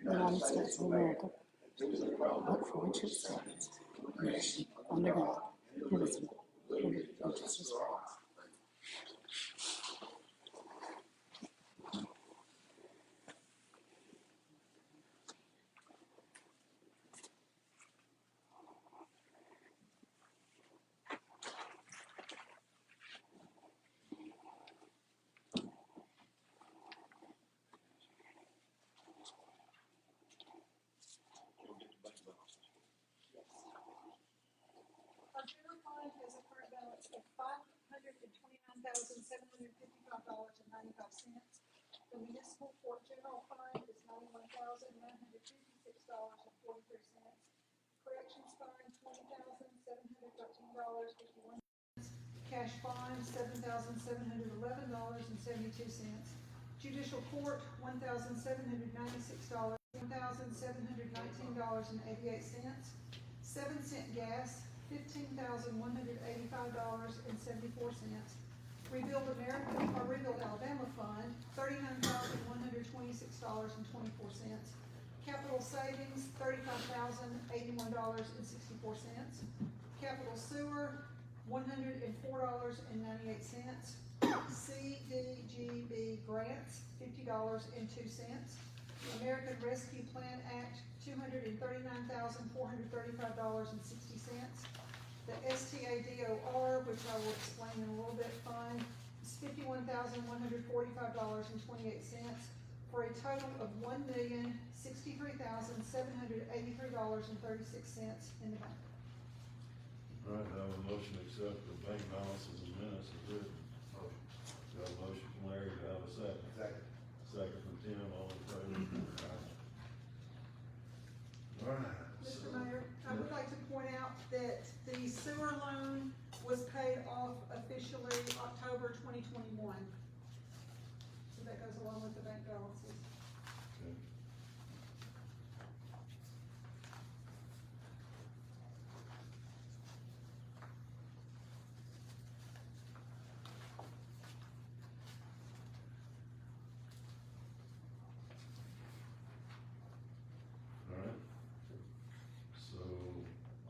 United States of America, but for which it stands, one nation, under God, indivisible, with liberty and justice for all. Our general fund has a current balance of $529,755.95. The municipal court general fund is $91,956.43. Corrections fund, $20,713.51. Cash bond, $7,711.72. Judicial court, $1,796, $1,719.88. 7-cent gas, $15,185.74. Rebuild Alabama Fund, $39,126.24. Capital savings, $35,081.64. Capital sewer, $104.98. CDGB grants, $50.02. American Rescue Plan Act, $239,435.60. The STADOR, which I will explain in a little bit, fund is $51,145.28, for a total of $1,063,783.36 in the bank. All right, I have a motion to accept the bank balances and minutes as written. Motion. Do I have a motion from Larry, do I have a second? Second. Second from Tim, all in favor? All right. Mr. Mayor, I would like to point out that the sewer loan was paid off officially October 2021. So that goes along with the bank balances. Okay. All right. So,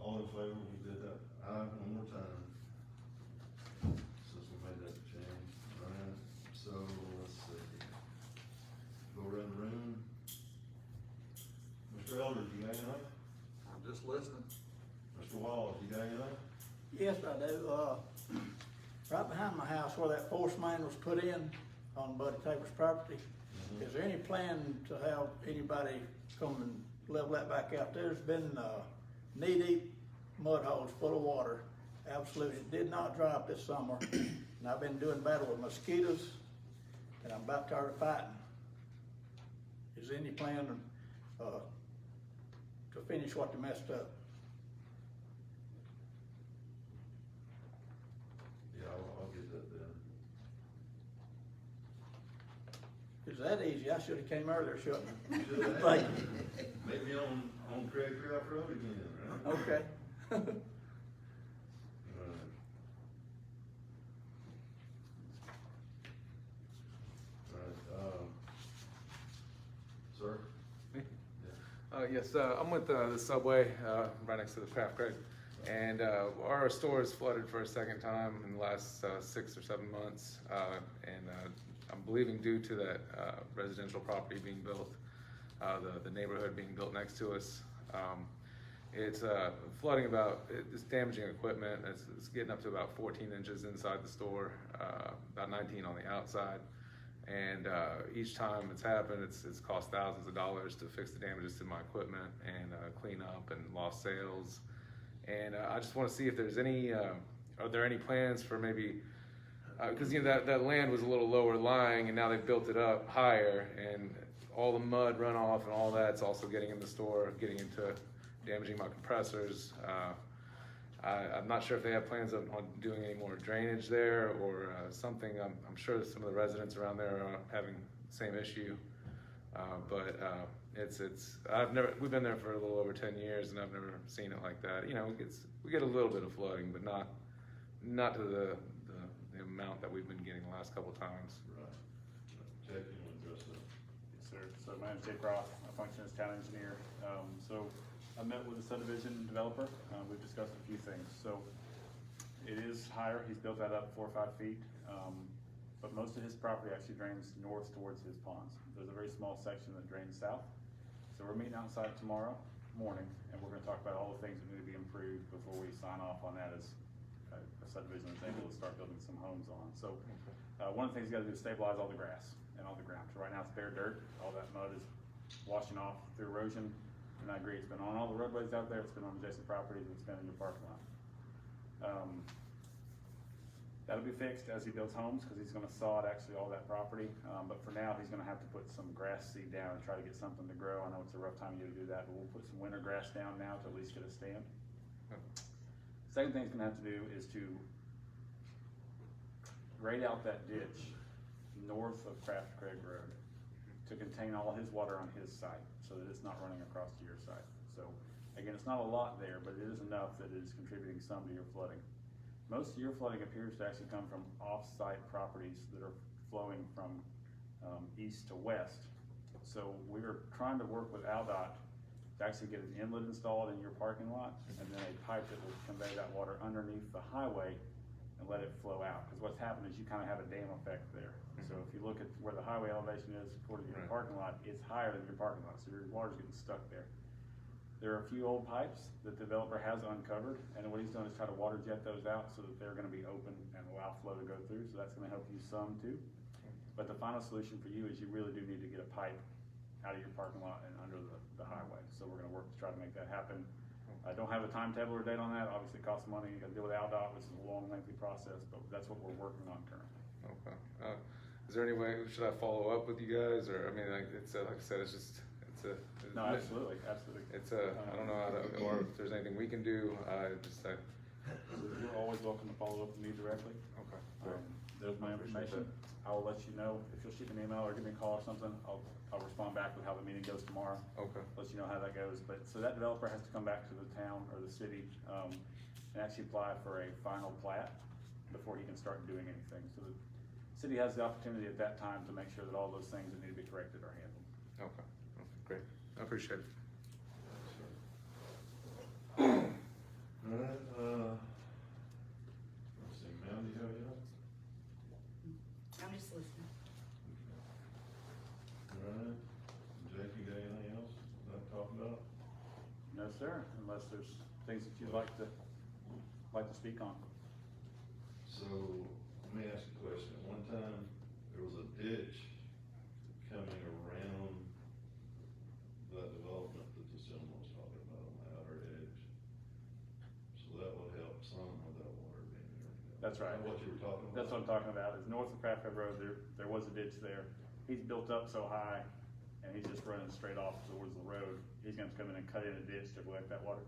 all in favor, we did that, aye, one more time. Since we made that change, all right, so, let's see. Go around the room. Mr. Eldridge, you got anything? I'm just listening. Mr. Wallace, you got anything? Yes, I do. Right behind my house where that force main was put in on Buddy Tabor's property, is there any plan to have anybody come and level that back out? There's been knee-deep mud holes full of water. Absolutely, it did not dry up this summer. And I've been doing battle with mosquitoes, and I'm about tired of fighting. Is there any plan to finish what they messed up? Yeah, I'll get that done. It's that easy. I should have came earlier, shouldn't I? You should have. Thank you. Maybe on Craig Craft Road again, right? Okay. Sir? Me? Yeah. Yes, I'm with the Subway right next to the Craft Craig, and our store is flooded for a second time in the last 6 or 7 months, and I'm believing due to that residential property being built, the neighborhood being built next to us. It's flooding it's damaging equipment. It's getting up to about 14 inches inside the store, about 19 on the outside. And each time it's happened, it's cost thousands of dollars to fix the damages to my equipment and clean up and lost sales. And I just want to see if there's are there any plans for maybe, because that land was a little lower lying, and now they've built it up higher, and all the mud runoff and all that's also getting in the store, getting into damaging my compressors. I'm not sure if they have plans on doing any more drainage there or something. I'm sure that some of the residents around there are having the same issue. But we've been there for a little over 10 years, and I've never seen it like that. You know, we get a little bit of flooding, but not to the amount that we've been getting the last couple of times. Right. Jack, you want to address that? Yes, sir. So my name's Jake Roth. I function as town engineer. So I met with the subdivision developer. We've discussed a few things. So it is higher. He's built that up 4 or 5 feet. But most of his property actually drains north towards his ponds. There's a very small section that drains south. So we're meeting outside tomorrow morning, and we're gonna talk about all the things that need to be improved before we sign off on that as a subdivision that's able to start building some homes on. So, one of the things you gotta do is stabilize all the grass and all the ground. So right now it's bare dirt, all that mud is washing off through erosion, and I agree, it's been on all the roadways out there, it's been on adjacent properties, it's been in your parking lot. That'll be fixed as he builds homes, cause he's gonna sod actually all that property, but for now, he's gonna have to put some grass seed down and try to get something to grow. I know it's a rough time of year to do that, but we'll put some winter grass down now to at least get a stand. Second thing he's gonna have to do is to grade out that ditch north of Craft Craig Road to contain all his water on his side, so that it's not running across to your side. So, again, it's not a lot there, but it is enough that it is contributing some to your flooding. Most of your flooding appears to actually come from off-site properties that are flowing from east to west. So we are trying to work with AlDOT to actually get an inlet installed in your parking lot, and then a pipe that will convey that water underneath the highway and let it flow out. Because what's happened is you kind of have a dam effect there. So if you look at where the highway elevation is according to your parking lot, it's higher than your parking lot, so your water's getting stuck there. There are a few old pipes that the developer has uncovered, and what he's done is try to water jet those out so that they're gonna be open and allow flow to go through, so that's gonna help you some too. But the final solution for you is you really do need to get a pipe out of your parking lot and under the highway, so we're gonna work to try to make that happen. I don't have a timetable or date on that, obviously it costs money, you gotta deal with AlDOT, which is a long, lengthy process, but that's what we're working on currently. Okay. Is there any way, should I follow up with you guys, or, I mean, like, it's, like I said, it's just, No, absolutely, absolutely. I don't know how to, or if there's anything we can do, You're always welcome to follow up with me directly. Okay. There's my information. I will let you know, if you'll shoot me an email or give me a call or something, I'll respond back with how the meeting goes tomorrow. Okay. Let you know how that goes, but, so that developer has to come back to the town or the city, and actually apply for a final plat before he can start doing anything. So the city has the opportunity at that time to make sure that all those things that need to be corrected are handled. Okay, great, I appreciate it. Alright, let's see, Mel, do you have anything? I'm just listening. Alright, Jake, you got anything else to talk about? No, sir, unless there's things that you'd like to speak on. So, let me ask you a question. At one time, there was a ditch coming around that development that the gentleman was talking about on the outer edge. So that would help some with that water being there. That's right. Is that what you were talking about? That's what I'm talking about, is north of Craft Craig Road, there was a ditch there. He's built up so high, and he's just running straight off towards the road. He's gonna come in and cut in a ditch to collect that water.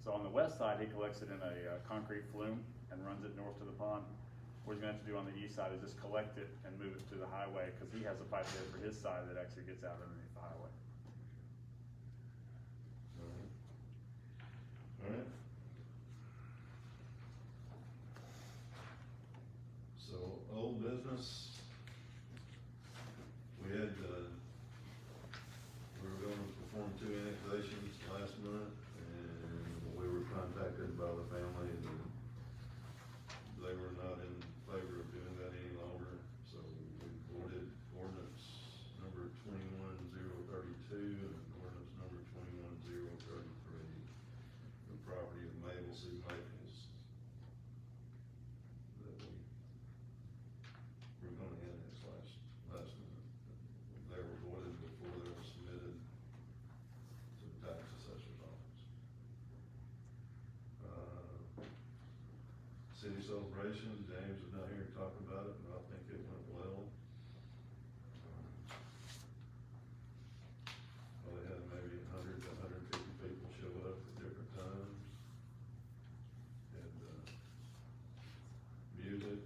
So on the west side, he collects it in a concrete flume and runs it north to the pond. What he's gonna have to do on the east side is just collect it and move it to the highway, cause he has a pipe there for his side that actually gets out underneath the highway. Alright. So, old business. We had, we were gonna perform 2 annexations last month, and we were contacted by the family, and they were not in favor of doing that any longer, so we voted ordinance number 21032 and ordinance number 21033, the property of Mabel C. Maples that we were gonna annex last month. They were voted before they were submitted to the tax assessor's office. City celebrations, James is not here to talk about it, but I think it went well. They had maybe 100 to 150 people show up at different times. And, music,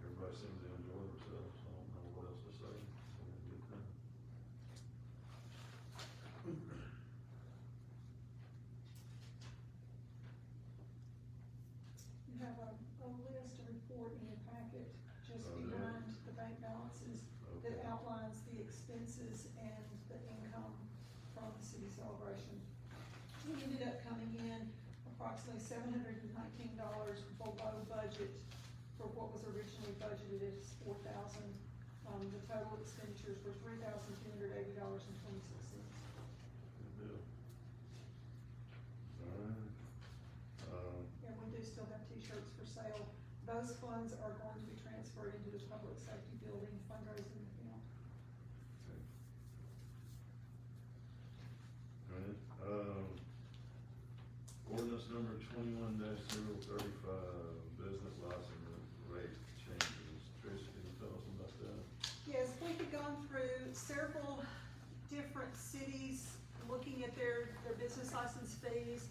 everybody seemed to enjoy themselves, so I don't know what else to say. It was a good time. You have a list, a report in your packet, just Oh, yeah. behind the expenses and the income from the city celebration. We ended up coming in approximately $719 below budget for what was originally budgeted as $4,000. The total expenditures were $3,280.26. Good deal. Alright, And we do still have t-shirts for sale. Those funds are going to be transferred into the public safety building fundraising account. okay. Alright, ordinance number 21-035, business license rate changes. Tricia, can you tell us about that? Yes, we had gone through several different cities looking at their business license fees.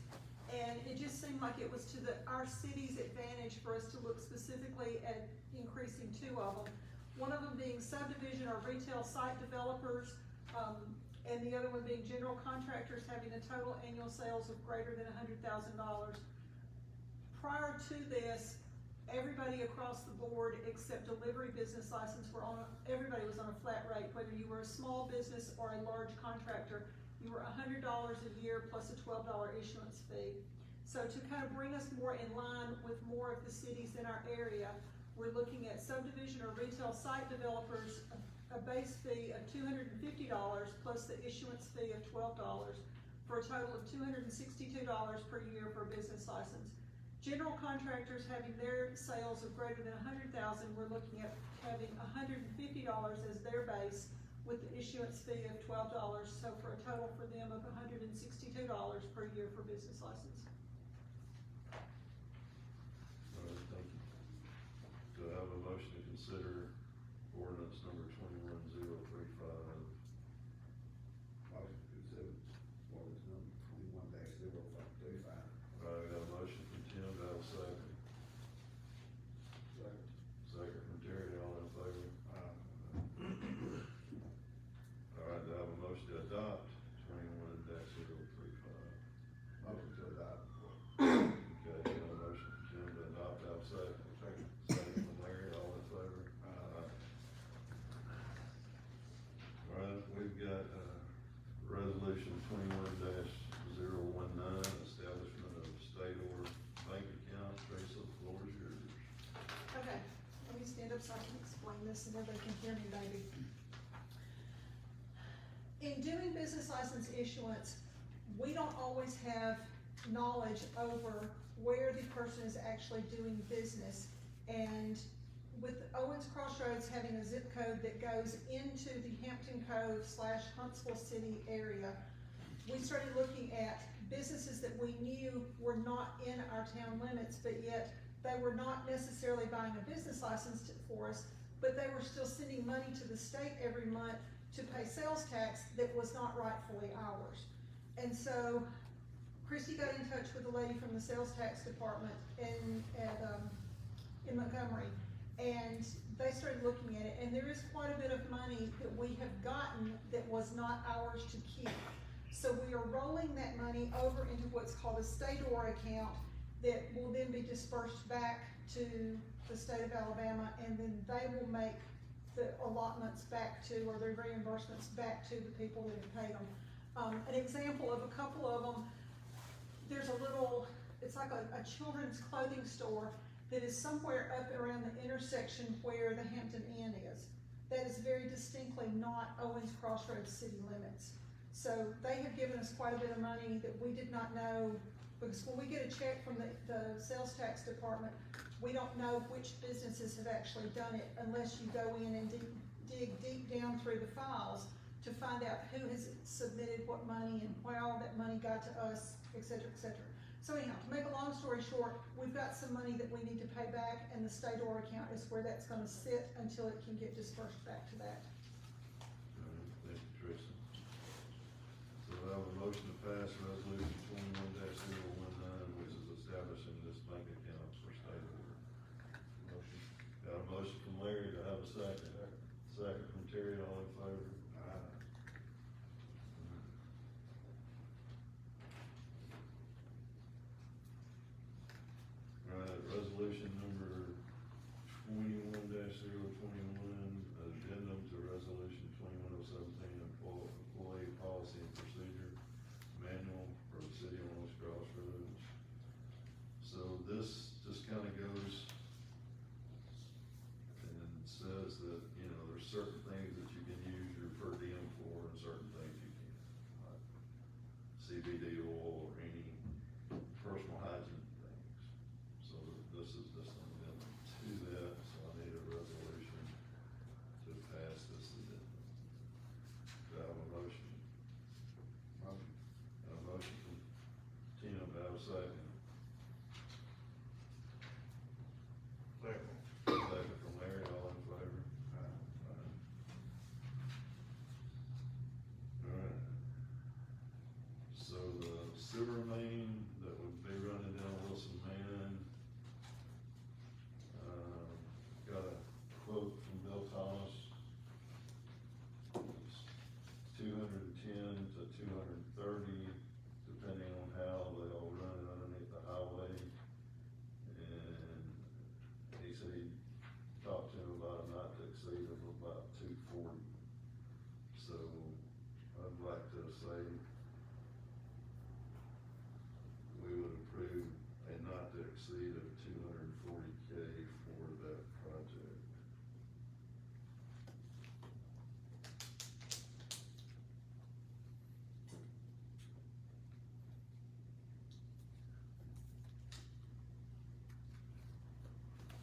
And it just seemed like it was to our city's advantage for us to look specifically at increasing two of them. One of them being subdivision or retail site developers, and the other one being general contractors having a total annual sales of greater than $100,000. Prior to this, everybody across the board except delivery business license everybody was on a flat rate, whether you were a small business or a large contractor. You were $100 a year plus a $12 issuance fee. So to kind of bring us more in line with more of the cities in our area, we're looking at subdivision or retail site developers, a base fee of $250 plus the issuance fee of $12 for a total of $262 per year for a business license. General contractors having their sales of greater than $100,000, we're looking at having $150 as their base with the issuance fee of $12, so for a total for them of $162 per year for business license. Alright, thank you. Do I have a motion to consider ordinance number 21-035? Motion to consider ordinance number 21-035. Alright, we got a motion from Tim, do I have a second? Second. Second from Terry, all in favor? Alright, do I have a motion to adopt 21-035? Motion to adopt. Okay, got a motion from Tim to adopt, I have a second. Second from Larry, all in favor? Alright, we've got, resolution 21-019, establishment of state or bank account. Teresa, the floor is yours. Okay, let me stand up so I can explain this and everybody can hear me maybe. In doing business license issuance, we don't always have knowledge over where the person is actually doing business. And with Owens Crossroads having a zip code that goes into the Hampton Cove / Huntsville City area, we started looking at businesses that we knew were not in our town limits, but yet they were not necessarily buying a business license for us, but they were still sending money to the state every month to pay sales tax that was not rightfully ours. And so Christy got in touch with the lady from the sales tax department in Montgomery, and they started looking at it, and there is quite a bit of money that we have gotten that was not ours to keep. So we are rolling that money over into what's called a state or account that will then be dispersed back to the state of Alabama, and then they will make the allotments back to, or the reimbursements back to the people that have paid them. An example of a couple of them, there's a little, it's like a children's clothing store that is somewhere up and around the intersection where the Hampton Inn is. That is very distinctly not Owens Crossroads city limits. So they have given us quite a bit of money that we did not know, because when we get a check from the sales tax department, we don't know which businesses have actually done it unless you go in and dig deep down through the files to find out who has submitted what money and how that money got to us, et cetera, et cetera. So anyhow, to make a long story short, we've got some money that we need to pay back, and the state or account is where that's gonna sit until it can get dispersed back to that. Alright, thank you, Teresa. So I have a motion to pass resolution 21-019, which is establishing this bank account for state order. Motion. Got a motion from Larry, to have a second? Second from Terry, all in favor? Alright, resolution number 21-021, addendum to resolution 21-017, exceed, talked to him about a not to exceed of about 240. So I'd like to say we would approve a not to exceed of 240K for that project.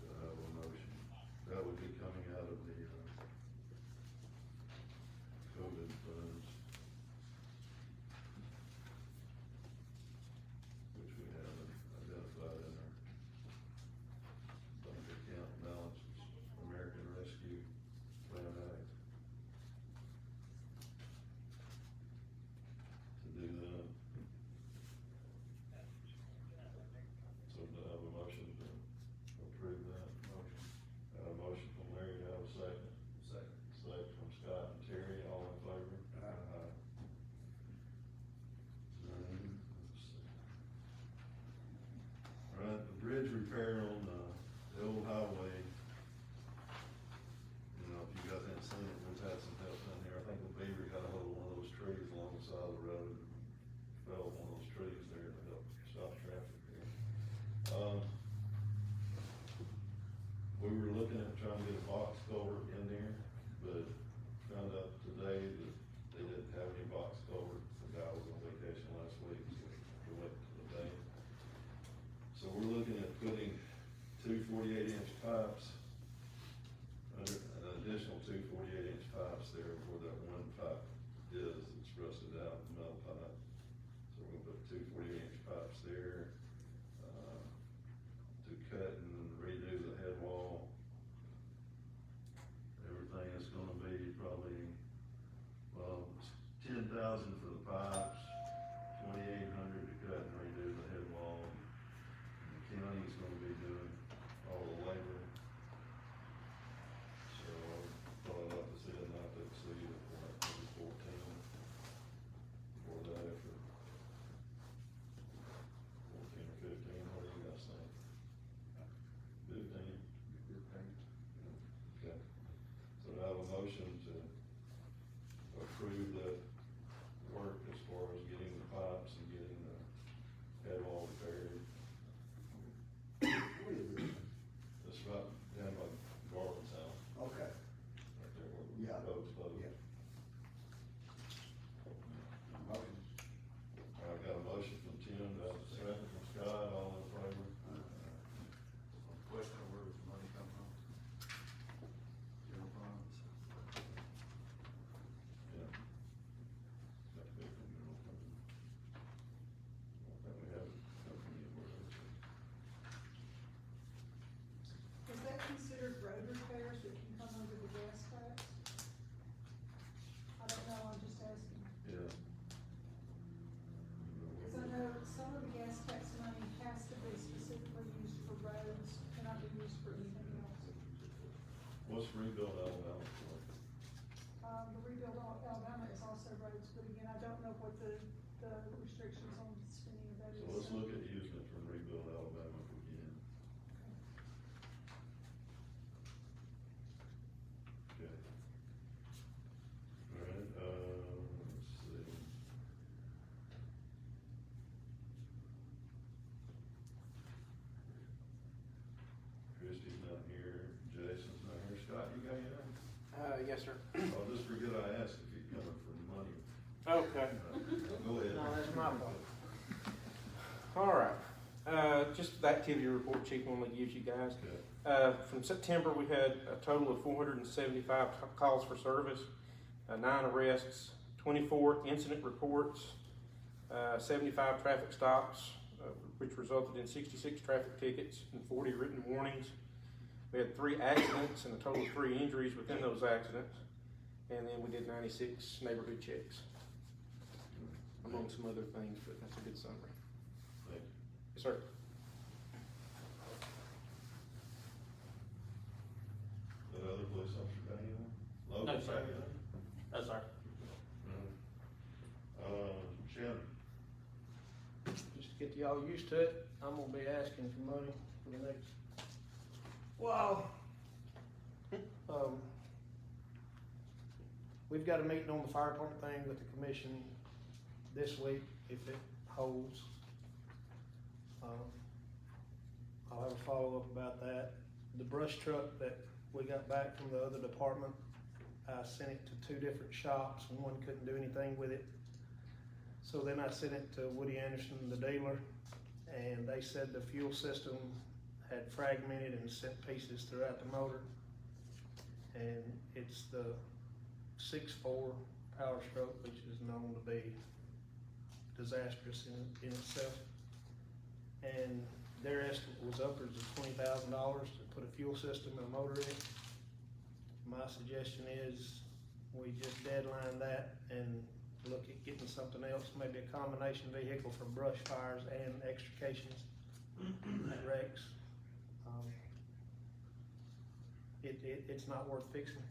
Do I have a motion? That would be coming out of the, COVID funds, which we have identified in our bank account balances, American Rescue Plan Act. To do that. So do I have a motion to approve that motion? I have a motion from Larry, do I have a second? Second. Second from Scott and Terry, all in favor? Aye. Let's see. All right, the bridge repair on, the old highway. You know, if you guys haven't seen it, we've had some help down here. I think the beaver got a hold of one of those trees along the side of the road. Fell on one of those trees there to help stop traffic there. We were looking at trying to get a box culvert in there, but found out today that they didn't have any box culvert. The guy was on vacation last week, so we went to the bank. So we're looking at putting 2 48-inch pipes, under an additional 2 48-inch pipes there where that one pipe is, it's rusted out, metal pipe. So we're gonna put 2 48-inch pipes there, to cut and redo the head wall. Everything is gonna be probably, well, $10,000 for the pipes, $2,800 to cut and redo the head wall. And the county's gonna be doing all the labor. So I'd like to see it not to exceed like maybe 14 for that effort. 14 or 15, what do you guys think? 15? 15. Okay. So I have a motion to approve that work as far as getting the pipes and getting the head wall repaired. It's about down by Garland's house, Okay. right there where the Yeah. road's closed. Yeah. Motion. All right, got a motion from Tim, got a second from Scott, all in favor? Question of where does the money come from? General funds? Yeah. Got to be from general fund. I don't think we have it come from anywhere else. Is that considered road repairs that can come under the gas tax? I don't know, I'm just asking. Yeah. Cause I know some of the gas tax money has to be specifically used for roads, cannot be used for anything else. What's rebuild Alabama for? The rebuild Alabama is also roads, but again, I don't know what the restrictions on spending of that is. So let's look at using it from rebuild Alabama if we can. Okay. All right, let's see. Christie's not here, Jason's not here. Scott, you got anything? Yes, sir. I'll just forget I asked if you're coming for money. Okay. Go ahead. No, that's my fault. All right. Just the activity report Chief normally gives you guys. Okay. From September, we had a total of 475 calls for service, 9 arrests, 24 incident reports, 75 traffic stops, which resulted in 66 traffic tickets and 40 written warnings. We had 3 accidents and a total of 3 injuries within those accidents. And then we did 96 neighborhood checks, among some other things, but that's a good summary. Thank you. Yes, sir. That other police officer got anything? Logan No, got sir. anything? That's our. Shannon? Just to get y'all used to it, I'm gonna be asking for money for the next Well, we've got a meeting on the fire department thing with the commission this week, if it holds. I'll have a follow-up about that. The brush truck that we got back from the other department, I sent it to 2 different shops, and one couldn't do anything with it. So then I sent it to Woody Anderson, the dealer, and they said the fuel system had fragmented and sent pieces throughout the motor. And it's the 6.4 Power Stroke, which is known to be disastrous in itself. And their estimate was upwards of $20,000 to put a fuel system and a motor in it. My suggestion is we just deadline that and look at getting something else, maybe a combination vehicle for brush fires and extrications at wrecks. It's not worth fixing.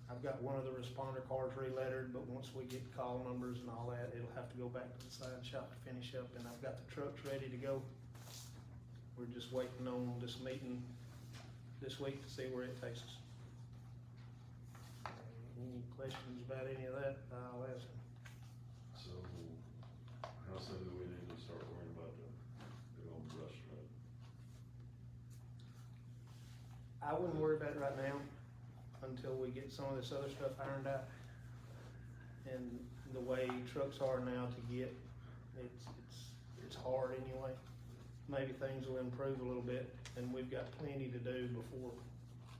I've got one of the responder cars re-lettered, but once we get call numbers and all that, it'll have to go back to the sign shop to finish up, and I've got the trucks ready to go. We're just waiting on this meeting this week to see where it takes us. Any questions about any of that, I'll ask them. So, how soon do we need to start worrying about the old brush truck? I wouldn't worry about it right now until we get some of this other stuff ironed out. And the way trucks are now to get, it's hard anyway. Maybe things will improve a little bit, and we've got plenty to do before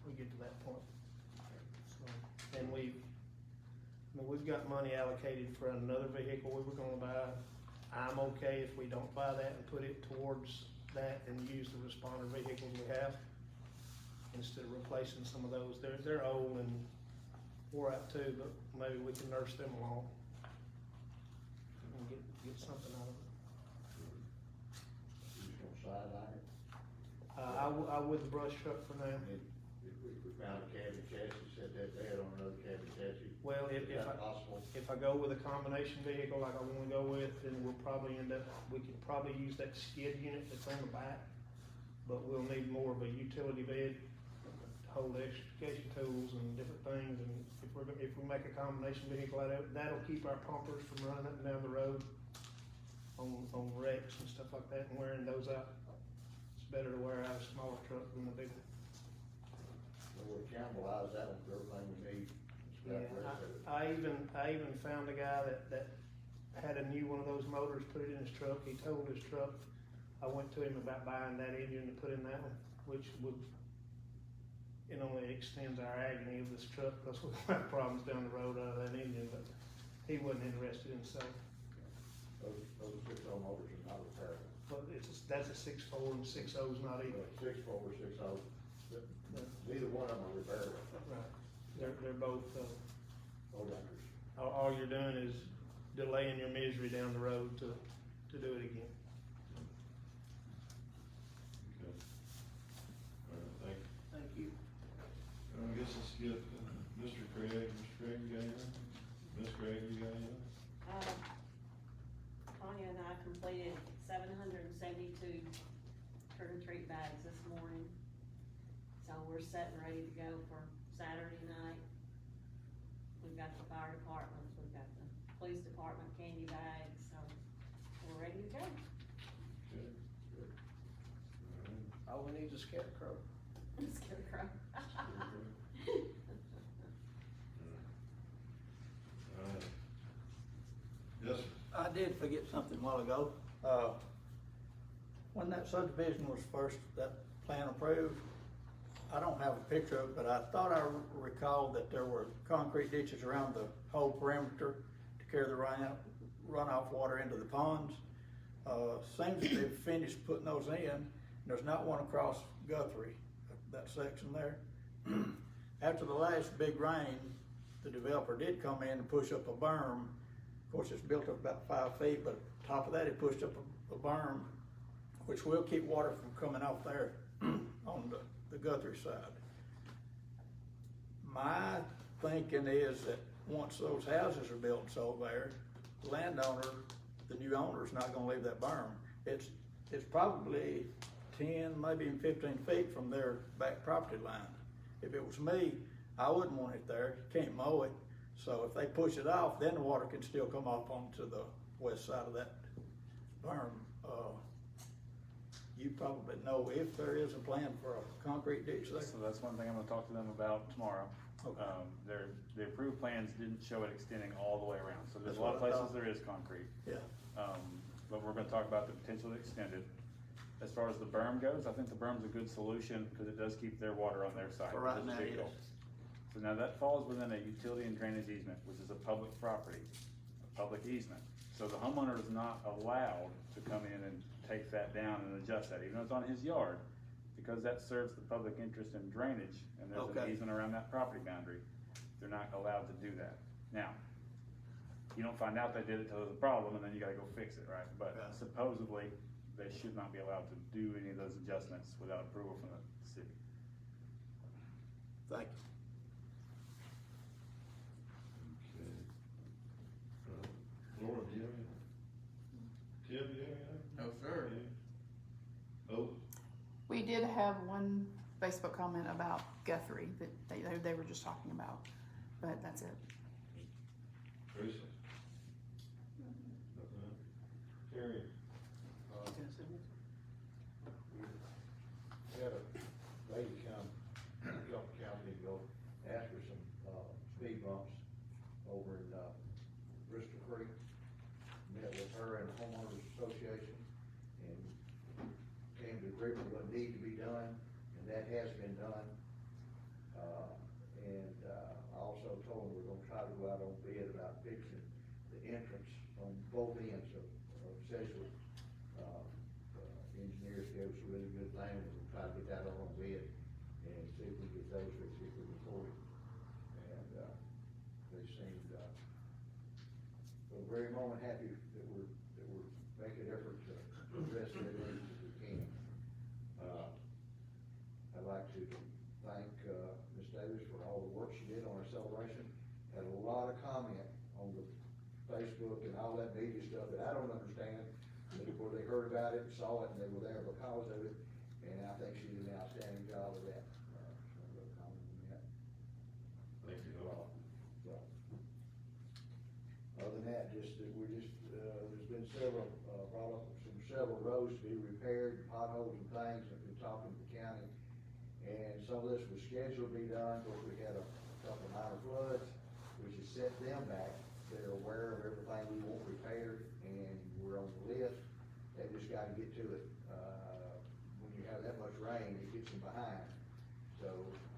we get to that point. So, and we've got money allocated for another vehicle we were gonna buy. I'm okay if we don't buy that and put it towards that and use the responder vehicles we have, instead of replacing some of those. They're old and wore out too, but maybe we can nurse them along and get something out of it. You just gonna sideline it? I would the brush truck for now. If we found a cabin chassis, said that they had on another cabin chassis, Well, is that possible? if I go with a combination vehicle like I wanna go with, then we'll probably we could probably use that skid unit that's on the back, but we'll need more of a utility bed to hold extrication tools and different things, and if we make a combination vehicle out of it, that'll keep our pumpers from running up and down the road on wrecks and stuff like that and wearing those out. It's better to wear out a smaller truck than a big one. So we'll cannibalize that one for everything we need. Yeah, I even found a guy that had a new one of those motors, put it in his truck. He told his truck, I went to him about buying that engine to put in that one, which it only extends our agony of this truck, because we'll have problems down the road out of that engine, but he wasn't interested in selling. Those 6.0 motors are not repairable. But that's a 6.4 and 6.0 is not either. 6.4 or 6.0, neither one of them are repairable. Right. They're both, Old records. all you're doing is delaying your misery down the road to do it again. Okay. All right, thank you. Thank you. I guess let's get Mr. Craig. Mr. Craig, you got anything? Ms. Craig, you got anything? Tanya and I completed 772 trick or treat bags this morning. So we're set and ready to go for Saturday night. We've got the fire department, we've got the police department candy bags, so we're ready to go. Good. Good. All right. All we need is a scarecrow. Scarecrow. All right. Yes, sir. I did forget something a while ago. When that subdivision was first, that plan approved, I don't have a picture of it, but I thought I recalled that there were concrete ditches around the whole perimeter to carry the runoff water into the ponds. Seems that they've finished putting those in. There's not one across Guthrie, that section there. After the last big rain, the developer did come in and push up a berm. Of course, it's built up about 5 feet, but top of that, he pushed up a berm, which will keep water from coming off there on the Guthrie side. My thinking is that once those houses are built and sold there, the landowner, the new owner, is not gonna leave that berm. It's probably 10, maybe even 15 feet from their back property line. If it was me, I wouldn't want it there, you can't mow it. So if they push it off, then the water can still come off onto the west side of that berm. You probably know if there is a plan for a concrete ditch there. So that's one thing I'm gonna talk to them about tomorrow. Okay. The approved plans didn't show it extending all the way around, so there's That's a lot of what I places thought. there is concrete. Yeah, But we're gonna talk about the potential to extend it. As far as the berm goes, I think the berm's a good solution, cause it does keep their water on their side. For right which is now, big yes. deal. So now that falls within a utility and drainage easement, which is a public property, a public easement. So the homeowner is not allowed to come in and take that down and adjust that, even though it's on his yard, because that serves the public interest in drainage, and there's an Okay. easement around that property boundary, they're not allowed to do that. Now, you don't find out they did it till there's a problem, and then you gotta go fix it, right? But Right. supposedly, they should not be allowed to do any of those adjustments without approval from the city. thank you. Okay. Laura, do you have anything? Tim, do you have anything? No, sir. Oh, We did have one Facebook comment about Guthrie that they were just talking about, but that's it. Teresa? Nothing? Terry? We had a lady come, Gulf County ago, ask for some, speed bumps over in, Bristol Creek. Met with her and the homeowners association and came to agreement what need to be done, and that has been done. I also told them we're gonna try to go out on bid about fixing the entrance on both ends of Sedgwick. Engineers gave us a really good plan, and we'll try to get that on bid and see if we get those fixed, see if we can afford it. And, they seemed, we're very more than happy that we're making effort to address that as we can. I'd like to thank, Ms. Davis for all the work she did on our celebration. Had a lot of comment on the Facebook and all that media stuff that I don't understand. Before they heard about it, saw it, and they were there because of it, and I think she did an outstanding job of that. Thank you. Other than that, just that there's been several, brought up several roads to be repaired, potholes and things, and been talking to the county. And some of this was scheduled to be done, but we had a couple of minor floods, which has set them back. They're aware of everything we want repaired, and we're on the list. They just gotta get to it. When you have that much rain, it gets them behind. So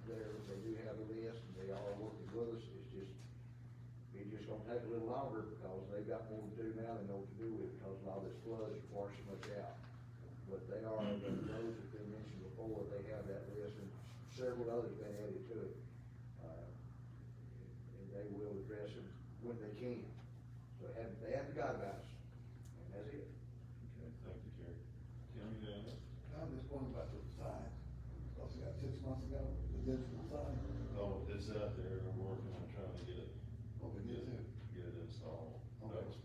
they do have a list, and they are working with us. It's just gonna take a little longer because they've got more to do now than know what to do with, because a lot of this floods has washed so much out. But they are, the roads that been mentioned before, they have that list, and several others been added to it. And they will address them when they can. So they haven't forgot about us, and that's it. Okay, thank you, Terry. Tim, you got anything? I'm just wondering about the sign, because we got 6 months ago, the digital sign. Oh, it's out there, we're working on trying to get it. Oh, we did too. Get it installed. Okay. That was